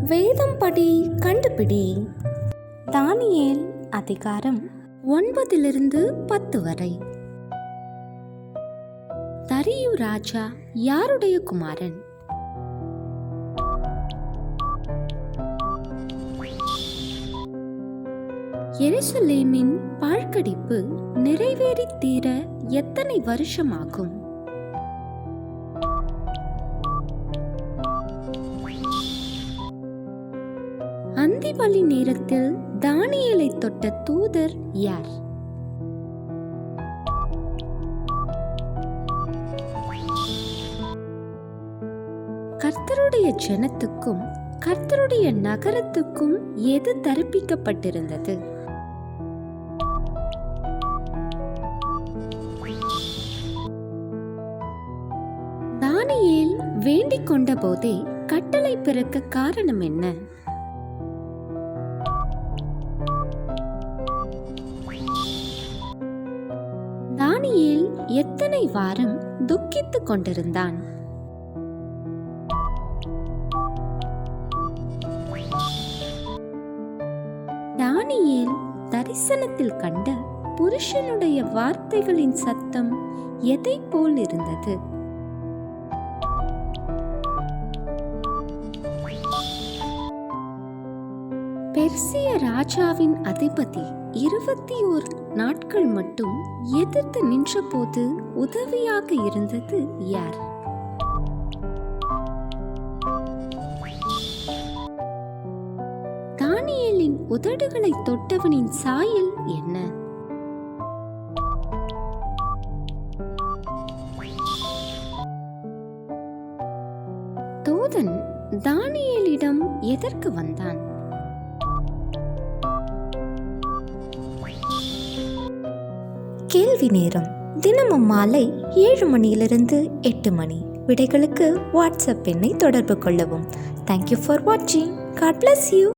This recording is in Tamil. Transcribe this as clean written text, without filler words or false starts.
வேதம் படி கண்டுபிடி. தானியேல் அதிகாரம் 9-10 வரை. தரியு ராஜா யாருடைய குமாரன்? எருசலேமின் பாழ்கடிப்பு நிறைவேறி தீர எத்தனை வருஷமாகும்? அந்திவழி நேரத்தில் தானியேலை தொட்ட தூதர் யார்? கர்த்தருடைய ஜனத்துக்கும் கர்த்தருடைய நகரத்துக்கும் எது தரிப்பிக்கப்பட்டிருந்தது? தானியேல் வேண்டிக் கொண்ட போதே கட்டளை பிறக்க காரணம் என்ன? தானியேல் எத்தனை வாரம் துக்கித்துக் கொண்டிருந்தான்? தானியேல் தரிசனத்தில் கண்ட புருஷனுடைய வார்த்தைகளின் சத்தம் எதை போல் இருந்தது? பெர்சிய ராஜாவின் அதிபதி 21 நாட்கள் மட்டும் எதிர்த்து நின்றபோது உதவியாக இருந்தது யார்? தானியேலின் உதடுகளை தொட்டவனின் சாயல் என்ன? தூதன் தானியேலிடம் எதற்கு வந்தான்? கேள்வி நேரம். தினமும் மாலை 7 மணியிலிருந்து 8 மணி. விடைகளுக்கு வாட்ஸ்அப் எண்ணை தொடர்பு கொள்ளவும். தேங்க்யூ ஃபார் வாட்சிங். God bless you.